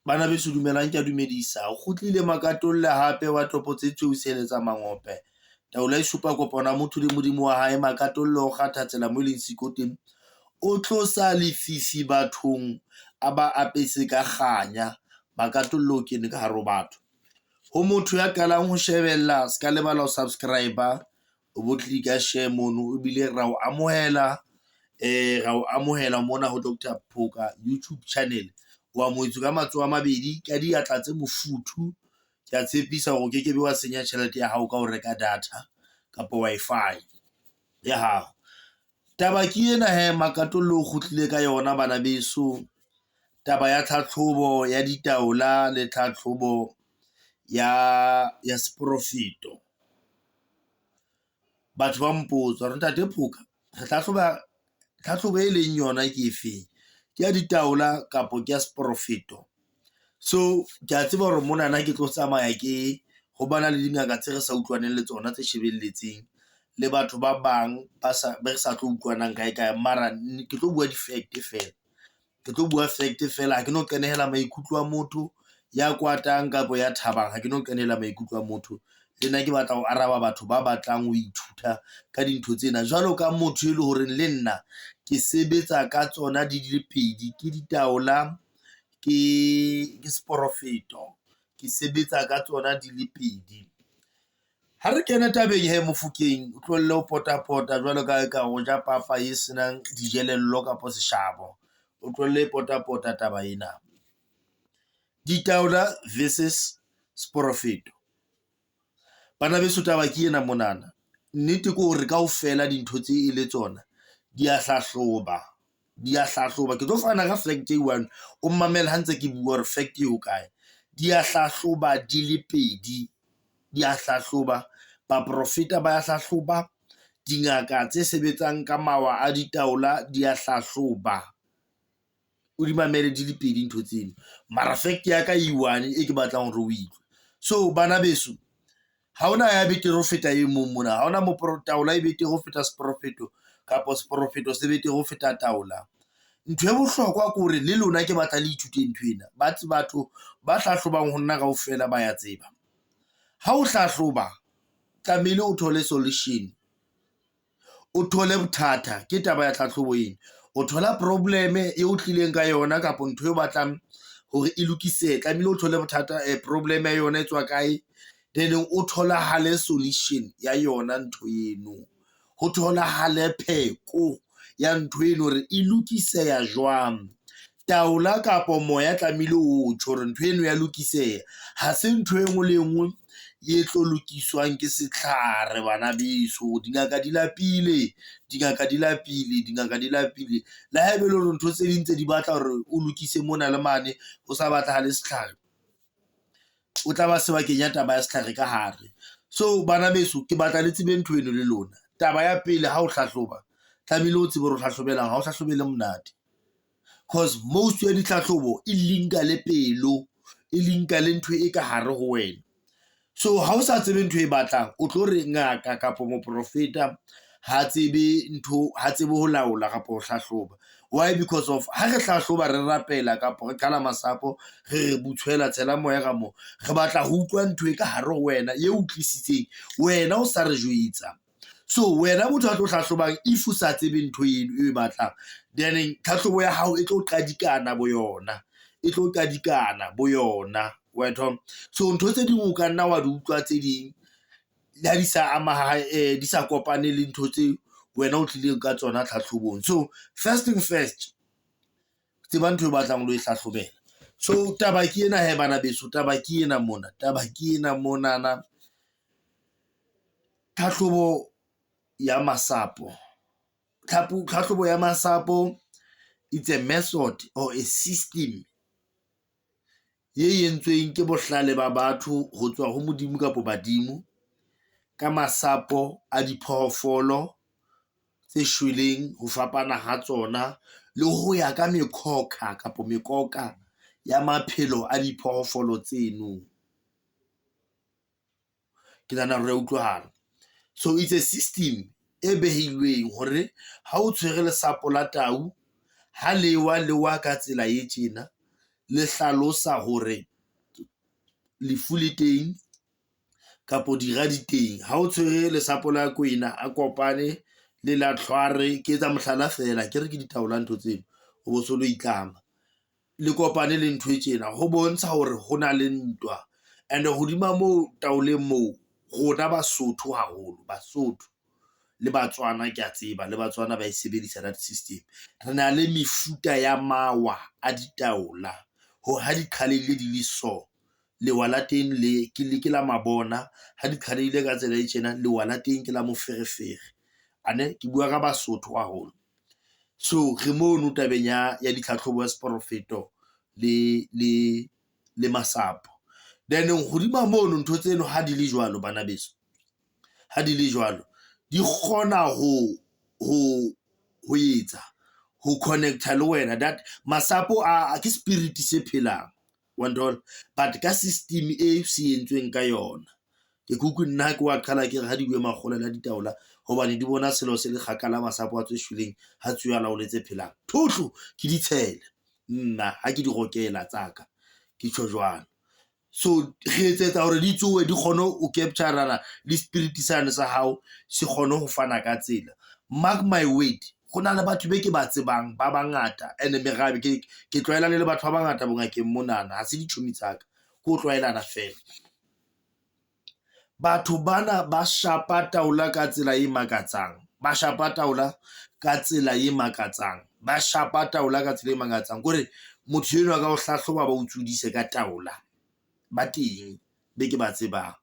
Bana beso dumelang, ke a dumedisa. O kgutlile makatolle hape wa topo tse tsa mangope. Taola e supa kopana motho le modimo wa hae. Makatolle o kgathatsela mo leng siko teng. O tlosa lefifi bathong a ba apese ka kganya. Makatolle o kene ka haro batho. Ho motho ya qalang ho shebella ska lebala ho subscriber, o bo click share mono, o bile ra o amohela mona ho Dr. Phoka YouTube channel. Wa moetso ka matsoho a mabedi ka diatla tse mofuthu. Ke a tshepisa hore ke kebe wa senya tjhelete ya hao ka ho reka data kapa Wi-Fi ya hao. Taba ke ena he, Makatolle o kgutlile ka yona bana beso. Taba ya tlhatlhobo ya ditaola le tlhatlhobo ya seprofito. Batho ba mpotsa re ntate Phoka, re tlhatlhobo e leng yona ke efeng? Ke ya ditaola kapo ke ya seprofito? So ke a tseba hore mona na ke tlo tsamaya ke ho bana le dingaka tse re sa utlwaneng le tsona tse shebelletseng le batho ba bang ba re sa tlo utlwanang kae, mara ke tlo bua di-fact fela. Ke tlo bua fact fela, ha ke no kenehela maikutlo a motho ya kwatang kapo ya thabang, ha ke no kenehela maikutlo a motho. Le nna ke batla ho araba batho ba batlang ho ithuta ka dintho tsena jwalo ka motho e le hore le nna ke sebetsa ka tsona di le pedi, ke ditaola ke seprofito, ke sebetsa ka tsona di le pedi. Ha re kena tabeng he Mofokeng, o tlohelle ho pota-pota jwalo ka ho ja papa e senang dijelello kapo seshabo. O tlohelle pota-pota taba ena. Ditaola versus seprofito. Bana beso taba ke ena monana. Nnete ke hore kaofela dintho tse e le tsona di a hlahloba. Ke tlo fana ka fact e one, o mmamele ha ntse ke bua hore fact e ho kae. Di a hlahloba di le pedi. Di a hlahloba, baprofita ba a hlahloba, dingaka tse sebetsang ka mawa a ditaola di a hlahloba. O di mamele di le pedi ntho tseno. Mara fact ya ka e one e ke batlang hore o itlwe. So bana beso, ha ona ya betere ho feta e mong mona. Ha ona taola e betere ho feta seprofito kapo seprofito se betere ho feta taola. Ntho e bohlokwa ke hore le lona ke batla le ithute ntho ena. Batho ba hlahlobang ho nna kaofela ba ya tseba. Ha o hlahloba tlamehile o thole solution, o thole bothata, ke taba ya tlhahlobo ena. O thola problem e o tlileng ka yona kapo ntho e batlang hore e lokise, tlamehile o thole bothata, problem ya yona e tswa kae, then o tholahale solution ya yona ntho eno. Ho tholahale pheko ya ntho eno hore e lokiseha jwang. Taola kapo moya tlamehile o tjho hore ntho eno ya lokiseha. Ha se ntho e nngwe le nngwe e tlo lokiswang ke setlhare bana beso. Dingaka di lapile. Le ha ebe le hore ntho tse ding tse di batla hore o lokise mona le mane ho sa batlahale setlhare, o tla ba sebakeng ya taba ya setlhare ka hare. So bana beso, ke batla le tsebe ntho eno le lona. Taba ya pele, ha o hlahloba tlamehile o tsebe hore o hlahlobelang, ha o hlahlobele monate. Cause most ya ditlhahlobo e linka le pelo, e linka le ntho e ka hare ho wena. So ha o sa tsebe ntho e batlang, o tlo re ngaka kapo moprofeta ha tsebe ho laola kapo ho hlahloba. Why? Because of ha re hlahloba re rapela kapo re qala masapo, re butswela tshela moya ka mo, re batla ho utlwa ntho e ka hare ho wena e utlwisitseng wena o sa re jwetsa. So wena motho a tlo hlahlobang, if o sa tsebe ntho eno e batlang, then tlhahlobo ya hao e tlo qadikana boyona. So ntho tse ding o ka nna wa di utlwa tse ding ha di sa kopane le ntho tse wena o tlileng ka tsona tlhatlhobong. So first thing first, tseba ntho e batlang lo e hlahlobela. So taba ke ena he bana beso, taba ke ena monana. Tlhahlobo ya masapo. Tlhahlobo ya masapo, it's a method or a system ye entsweng ke bohlale ba batho ho tswa ho modimo kapo badimo ka masapo a diphoofolo tse shweleng ho fapana ha tsona, le ho ya ka mekoka ya maphelo a diphoofolo tseno. Ke nahana re utlwahala. So it's a system e behilweng hore ha o tshwere lesapo la tau, ha lewa ka tsela e tjena, le hlalosa hore lefu le teng kapo dira di teng. Ha o tshwere lesapo la kwena a kopane le la tlhware, ke etsa mohlala fela ke re ke ditaola ntho tseno o bo so lo itlama le kopane le ntho e tjena, ho bontsha hore ho na le ntwa. And hodima moo taoleng moo, rona Basotho haholo, Basotho le Batswana ke a tseba le Batswana ba e sebedisa that system, re na le mefuta ya mawa a ditaola ho ha di qhalehile di le so. Lewa la teng le ke la mabona, ha di qhalehile ka tsela e tjena lewa la teng ke la moferefere. Ane ke bua ka Basotho haholo. So re mono tabeng ya ditlhahlobo ya seporofeto le masapo. Then hodima mono ntho tseno ha di le jwalo bana beso, ha di le jwalo di kgona ho etsa ho connecta le wena, that masapo a ke spirit se phelang wantol, but ka system e se entsweng ka yona. Ke kuku nna ke wa qala ke re ha di bue makgolo la ditaola hobane di bona selo se le kgakala masapo a tsweshweleng ha tswa la o letse phelang thotlo ke di tshele nna ha ke di rokela tsaka ke tjho jwana. So re etsetsa hore di tsowe di kgone o capture le spirit sane sa hao se kgone ho fana ka tsela. Mark my word, go na le batho be ke ba tsebang ba bangata, ene merabe ke tlwaela le batho ba bangata bongakeng monana, ha se ditšhomi tsaka ko tlwaelana fela. Batho bana ba shapa taola ka tsela e makatsang, ba shapa taola ka tsela e makatsang, ba shapa taola ka tsela e makatsang, kore motho eno ka o hlahloba ba o tsudise ka taola ba teng be ke ba tsebang.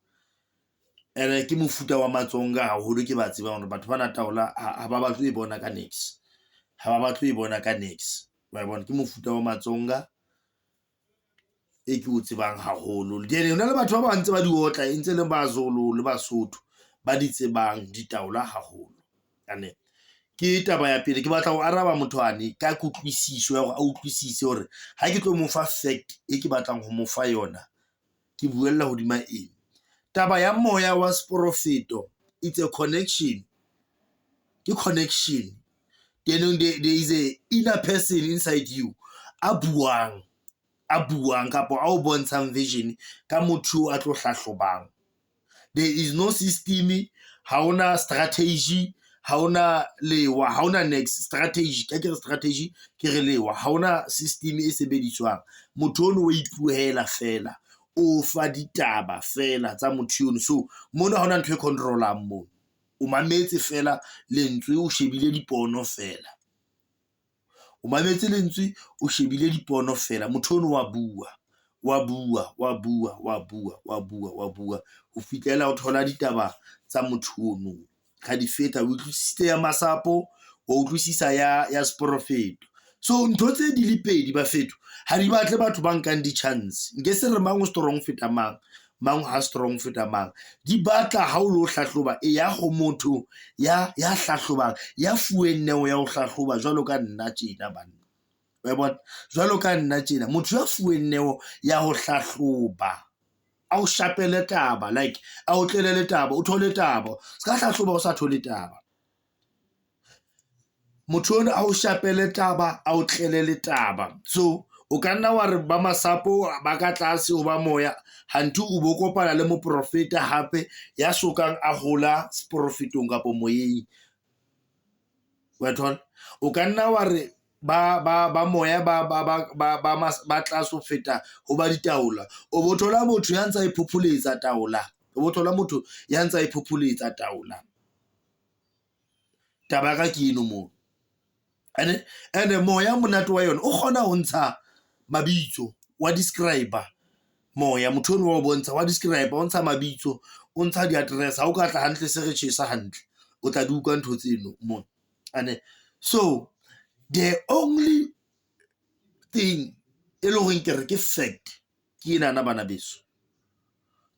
Ene ke mofuta wa Matsonga haholo ke ba tsebang hore batho bana taola ha ba batlo e bona ka next, ha ba batlo e bona ka next, wa bona ke mofuta wa Matsonga e ke o tsebang haholo. Then hona le batho ba bantse ba di otla e ntse le Bazulu le Basotho ba di tsebang ditaola haholo. Ane ke taba ya pele ke batla ho araba motho ane ka kutlwisiso ya hore a utlwisise hore ha ke tlo mo fa fact e ke batlang ho mo fa yona ke buella hodima eng. Taba ya moya wa seporofeto, it's a connection, ke connection. Then there is a inner person inside you a buang kapo a o bontshang vision ka motho a tlo hlahlobang. There is no system, ha ona strategy, ha ona lewa, ha ona next strategy, ka ke strategy ke re lewa, ha ona system e sebediswang. Motho ono o ipuhela fela, o fa ditaba fela tsa motho ono. So mona ha ona ntho e controlang mo, o mametse fela lentswe o shebile dipono fela, o mametse lentswe o shebile dipono fela, motho ono wa bua ho fitlela o thola ditaba tsa motho ono. Ga di feta o utlwisise ya masapo, o utlwisisa ya seporofeto. So ntho tse di le pedi ba fetho ha di batle batho ba nkang di chance, nke se re mang o strong feta mang ha strong feta mang. Di batla ha o lo hlahloba e ya go motho ya hlahlobang, ya fuweng neo ya ho hlahloba jwalo ka nna tjena banna, wa bona, jwalo ka nna tjena motho ya fuweng neo ya ho hlahloba, a o shapele taba, like a o tlelele taba, o thole taba, ska hlahloba o sa thole taba. Motho ona a o shapele taba, a o tlelele taba. So o ka nna wa re ba masapo ba ka tlase o ba moya, hantu o bo kopana le moprofeta hape ya sokang a hola seporofetong kapo moyeng, wa thola. O ka nna wa re ba moya ba tlase ho feta ho ba ditaola, o bo thola motho ya ntsa iphopoletsa taola, o bo thola motho ya ntsa iphopoletsa taola. Taba ka ke eno mo, ene moya monate wa yona o kgona ho ntsha mabitso, wa describe moya, motho ono wa bontsha wa describe, o ntsha mabitso, o ntsha di-address. Ha o ka tla hantle se re tjhesa hantle o tla di utlwa ntho tseno mo. Ane so the only thing e le gore ke re ke fact ke enana bana beso,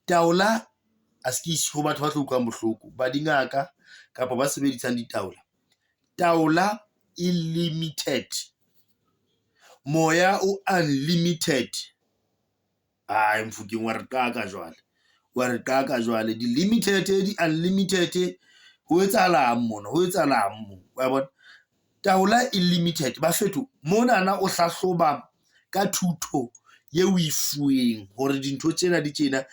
taola a se ke ise ho batho ba tlo utlwang bohloko ba dingaka kapa ba sebedisang ditaola. Taola e limited, moya o unlimited. Ai mfukeng wa re qaka jwale, di limited di unlimited ho etsahalang mona, ho etsahalang mo, wa bona. Taola e limited ba fetho mona na o hlahloba ka thuto ye o e fueng hore dintho tsena di tjena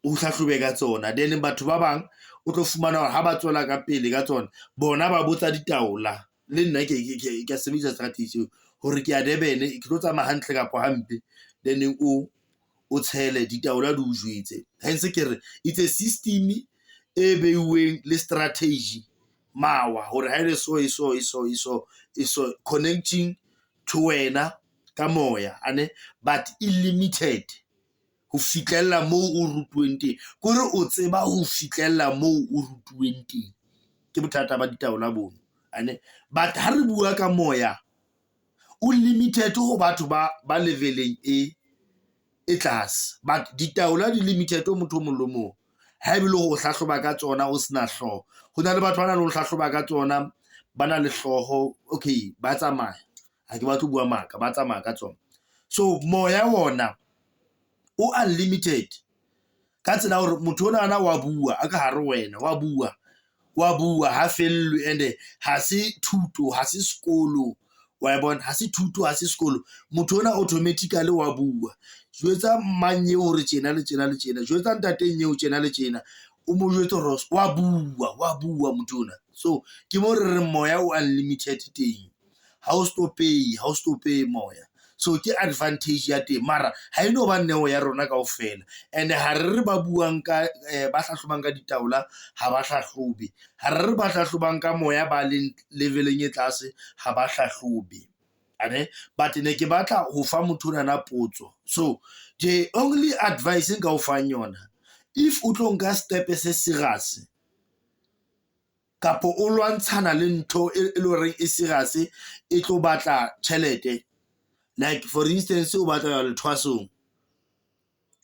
o hlahlobe ka tsona. Then batho ba bang o tlo fumana hore ha ba tswela ka pele ka tsona bona ba botsa ditaola. Le nna ke sebedisa strategy hore ke ya Durban ke tlo tsamaya hantle kapo hampe, then o tshele ditaola di o jwetse. Hence ke re it's a system e beiweng le strategy mawa hore ha ile so connecting to wena ka moya ane, but limited ho fitlella moo o rutuweng teng. Kore o tseba ho fitlella moo o rutuweng teng, ke bothata ba ditaola bono ane. But ha re bua ka moya o limited ho batho ba leveleng e tlase, but ditaola di limited ho motho o mong le mong. Ha ebile ho hlahloba ka tsona o sena hlooho, ho na le batho ba nang le ho hlahloba ka tsona ba na le hlooho, okay ba tsamaya, ha ke batla ho bua maka, ba tsamaya ka tsona. So moya wona o unlimited ka tsela hore motho ona ana wa bua a ka hare wena, wa bua ha fellwe, and ha se thuto ha se sekolo, wa bona, ha se thuto ha se sekolo, motho ona automatically wa bua. Jwetsa mang eo hore tjena le tjena le tjena, jwetsa ntateng eo tjena le tjena, o mo jwetse hore wa bua motho ona. So ke mo re moya o unlimited teng, ha o stope moya. So ke advantage ya teng, mara ha eno ba neo ya rona kaofela. And ha re ba buang ka ba hlahlobang ka ditaola ha ba hlahlobe, ha re ba hlahlobang ka moya ba leng leveleng e tlase ha ba hlahlobe. But ne ke batla ho fa motho ona potso. So the only advice nka o fang yona, if o tlo nka step se serious kapo o lwantshana le ntho e le hore e serious e tlo batla tjhelete, like for instance o batla le thwasong,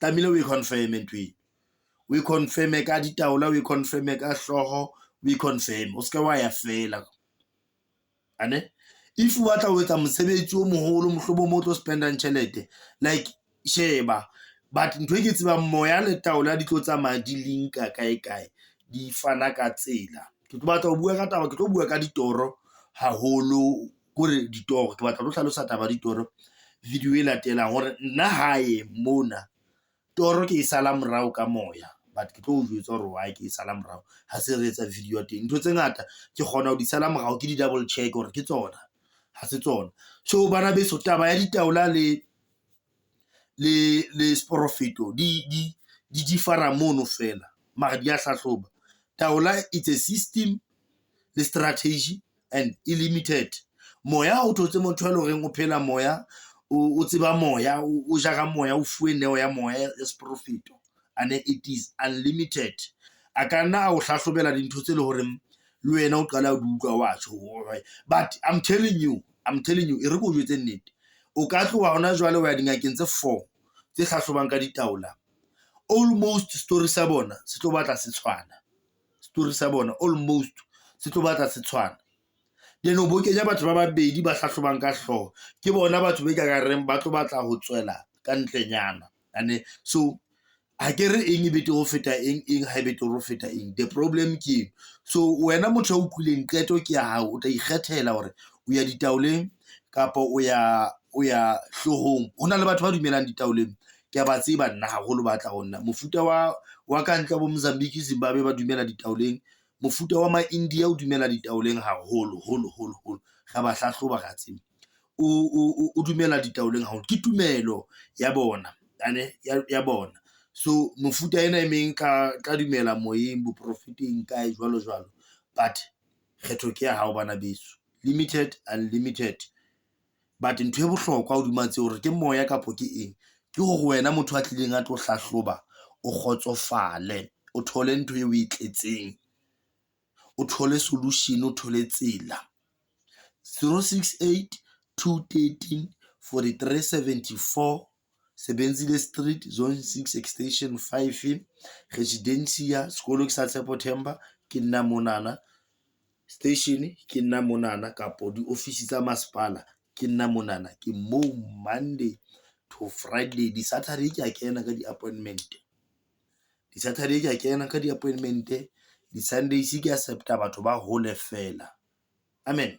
tamile we confirm ntwe, we confirm ka ditaola, we confirm ka hloho, we confirm o ska wa ya fela ane. If o batla ho etsa mosebetsi o moholo mohlobo mo tlo spendang tjhelete, like sheba, but ntho e ke tsebang moya le taola di tlo tsamaya di linka kae di fana ka tsela. Ke tlo batla ho bua ka taba, ke tlo bua ka ditoro haholo, kore ditoro ke batla ho hlalosa taba ditoro video e latelang hore nna hae mona toro ke e sala morao ka moya, but ke tlo o jwetsa hore why ke e sala morao ha se re etsa video teng. Ntho tse ngata ke kgona ho di sala morao, ke di double check hore ke tsona ha se tsona. So bana beso, taba ya ditaola le sporofeto di fara mono fela, mara di a hlahloba. Taola it's a system le strategy and limited. Moya o thotse motho a le horeng o phela moya, o tseba moya, o jaka moya, o fuwe neo ya moya ya sporofeto, and it is unlimited. A ka nna a o hlahlobela dintho tse le horeng le wena o qala o di utlwa wa tjho. But I'm telling you e re ko jwetse nnete, o ka tloha hona jwale wa ya dingakeng tse 4 tse hlahlobang ka ditaola, almost story sa bona se tlo batla se tshwana, story sa bona almost se tlo batla se tshwana. Then o bo kenya batho ba babedi ba hlahlobang ka hloho, ke bona batho ba ka reng ba tlo batla ho tswela ka ntlenyana ane. So ha ke re eng e betere ho feta eng ha e betere ho feta eng, the problem ke. So wena motho o utlwileng qeto ke ya hao, o tla ikgethela hore o ya ditaoleng kapa o ya hlohong. Hona le batho ba dumelang ditaoleng, ke a ba tseba nna haholo ba tla honna, mofuta wa kantle bo Mozambique, Zimbabwe ba dumela ditaoleng, mofuta wa ma-India o dumela ditaoleng haholo ga ba hlahloba ga tsebe o dumela ditaoleng haholo, ke tumelo ya bona ane ya bona. So mofuta ena e meng ka dumela moyeng, boprofiteng kae jwalo, but kgetho ke ya hao bana beso, limited unlimited. But ntho e bohlokwa o dumatse hore ke moya kapo ke eng, ke hore wena motho a tlileng a tlo hlahloba o kgotsofale, o thole ntho e o e tletseng, o thole solution, o thole tsela. 068 213 4374 Sebenzile Street, Zone 6, Extension 5, Residencia, sekolo ke sa September, ke nna monana, station ke nna monana, kapo di office tsa masepala ke nna monana, ke mo Monday to Friday. Di Saturday ke a kena ka di appointment, di Sundays ke accepta batho ba hole fela. Amen.